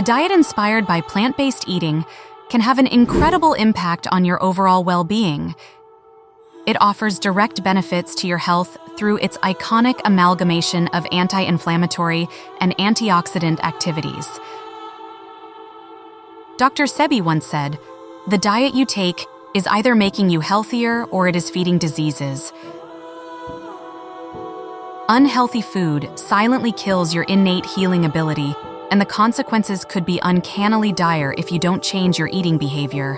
A diet inspired by plant-based eating can have an incredible impact on your overall well-being. It offers direct benefits to your health through its iconic amalgamation of anti-inflammatory and antioxidant activities. Dr. Sebi once said, "The diet you take is either making you healthier or it is feeding diseases." Unhealthy food silently kills your innate healing ability, and the consequences could be uncannily dire if you don't change your eating behavior.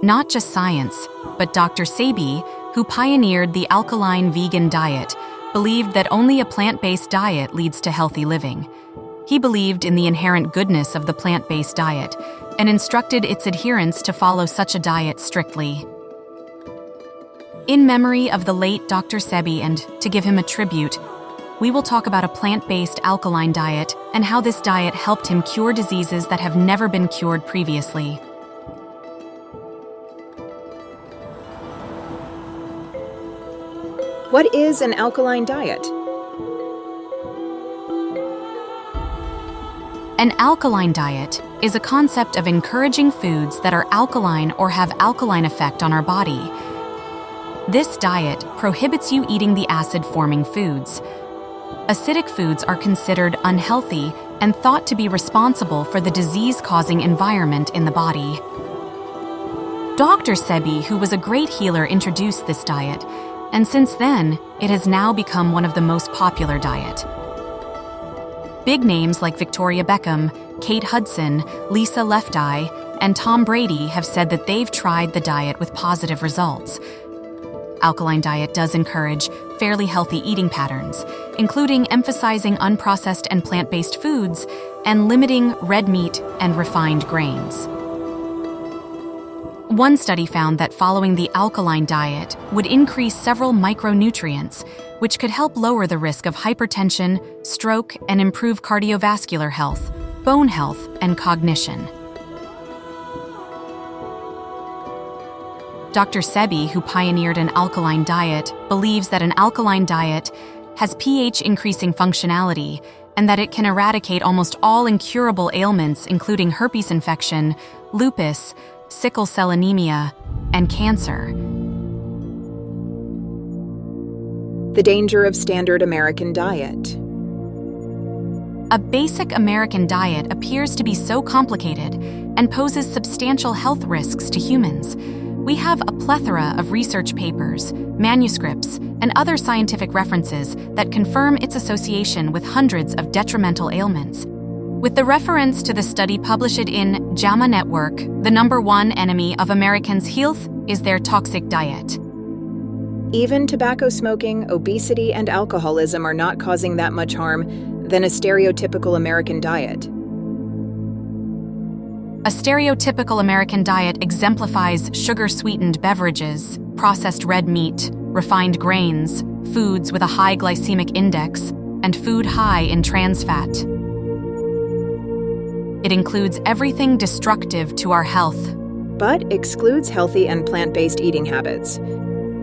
Not just science, but Dr. Sebi, who pioneered the alkaline vegan diet, believed that only a plant-based diet leads to healthy living. He believed in the inherent goodness of the plant-based diet and instructed its adherents to follow such a diet strictly. In memory of the late Dr. Sebi and to give him a tribute, we will talk about a plant-based alkaline diet and how this diet helped him cure diseases that have never been cured previously. What is an alkaline diet? An alkaline diet is a concept of encouraging foods that are alkaline or have alkaline effect on our body. This diet prohibits you eating the acid-forming foods. Acidic foods are considered unhealthy and thought to be responsible for the disease-causing environment in the body. Dr. Sebi, who was a great healer, introduced this diet, and since then, it has now become one of the most popular diets. Big names like Victoria Beckham, Kate Hudson, Lisa Left Eye, and Tom Brady have said that they've tried the diet with positive results. Alkaline diet does encourage fairly healthy eating patterns, including emphasizing unprocessed and plant-based foods and limiting red meat and refined grains. One study found that following the alkaline diet would increase several micronutrients, which could help lower the risk of hypertension, stroke, and improve cardiovascular health, bone health, and cognition. Dr. Sebi, who pioneered an alkaline diet, believes that an alkaline diet has pH-increasing functionality and that it can eradicate almost all incurable ailments, including herpes infection, lupus, sickle cell anemia, and cancer. The danger of standard American diet. A basic American diet appears to be so complicated and poses substantial health risks to humans. We have a plethora of research papers, manuscripts, and other scientific references that confirm its association with hundreds of detrimental ailments. With the reference to the study published in JAMA Network, the #1 enemy of Americans' health is their toxic diet. Even tobacco smoking, obesity, and alcoholism are not causing that much harm than a stereotypical American diet. A stereotypical American diet exemplifies sugar-sweetened beverages, processed red meat, refined grains, foods with a high glycemic index, and food high in trans fat. It includes everything destructive to our health, but excludes healthy and plant-based eating habits.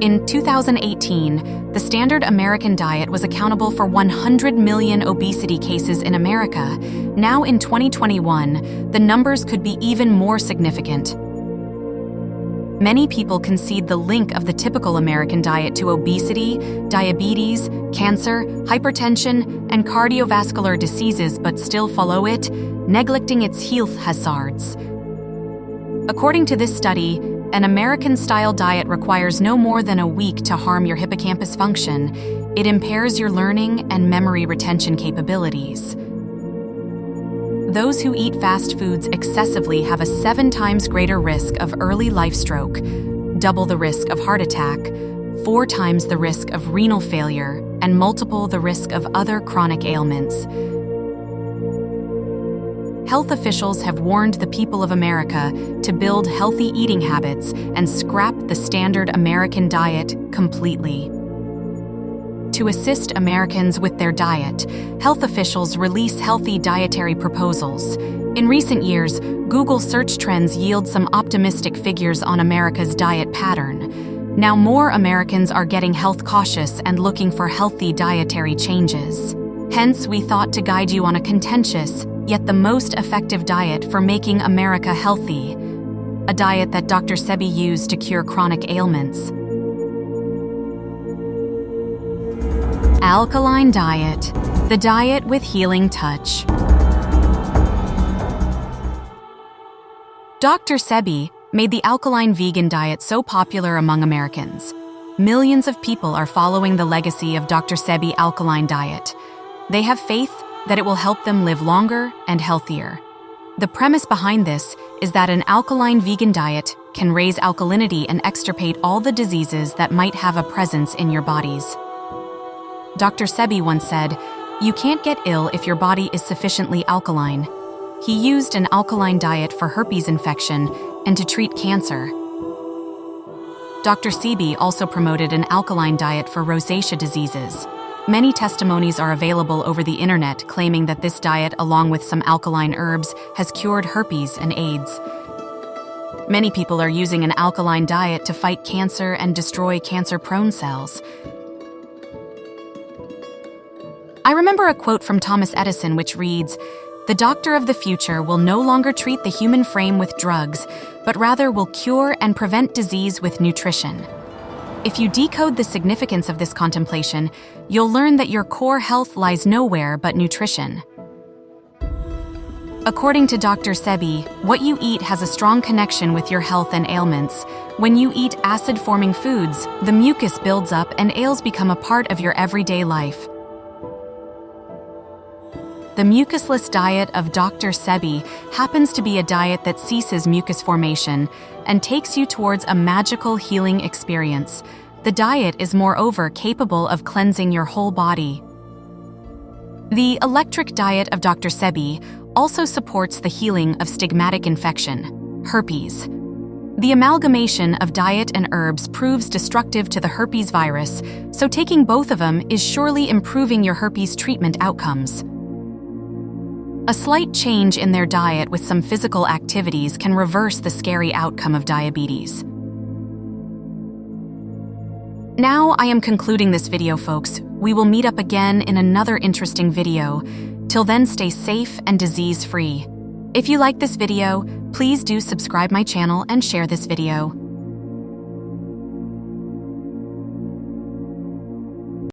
In 2018, the standard American diet was accountable for 100 million obesity cases in America. Now in 2021, the numbers could be even more significant. Many people concede the link of the typical American diet to obesity, diabetes, cancer, hypertension, and cardiovascular diseases, but still follow it, neglecting its health hazards. According to this study, an American-style diet requires no more than a week to harm your hippocampus function. It impairs your learning and memory retention capabilities. Those who eat fast foods excessively have a 7 times greater risk of early life stroke, double the risk of heart attack, 4 times the risk of renal failure, and multiple the risk of other chronic ailments. Health officials have warned the people of America to build healthy eating habits and scrap the standard American diet completely. To assist Americans with their diet, health officials release healthy dietary proposals. In recent years, Google search trends yield some optimistic figures on America's diet pattern. Now more Americans are getting health cautious and looking for healthy dietary changes. Hence, we thought to guide you on a contentious, yet the most effective diet for making America healthy. A diet that Dr. Sebi used to cure chronic ailments. Alkaline Diet, the diet with healing touch. Dr. Sebi made the alkaline vegan diet so popular among Americans. Millions of people are following the legacy of Dr. Sebi Alkaline Diet. They have faith that it will help them live longer and healthier. The premise behind this is that an alkaline vegan diet can raise alkalinity and extirpate all the diseases that might have a presence in your bodies. Dr. Sebi once said, "You can't get ill if your body is sufficiently alkaline." He used an alkaline diet for herpes infection and to treat cancer. Dr. Sebi also promoted an alkaline diet for rosacea diseases. Many testimonies are available over the internet claiming that this diet, along with some alkaline herbs, has cured herpes and AIDS. Many people are using an alkaline diet to fight cancer and destroy cancer-prone cells. I remember a quote from Thomas Edison which reads, "The doctor of the future will no longer treat the human frame with drugs, but rather will cure and prevent disease with nutrition." If you decode the significance of this contemplation, you'll learn that your core health lies nowhere but nutrition. According to Dr. Sebi, what you eat has a strong connection with your health and ailments. When you eat acid-forming foods, the mucus builds up and ails become a part of your everyday life. The mucusless diet of Dr. Sebi happens to be a diet that ceases mucus formation and takes you towards a magical healing experience. The diet is moreover capable of cleansing your whole body. The electric diet of Dr. Sebi also supports the healing of stigmatic infection, herpes. The amalgamation of diet and herbs proves destructive to the herpes virus, so taking both of them is surely improving your herpes treatment outcomes. A slight change in their diet with some physical activities can reverse the scary outcome of diabetes. Now I am concluding this video, folks. We will meet up again in another interesting video. Till then, stay safe and disease-free. If you like this video, please do subscribe my channel and share this video.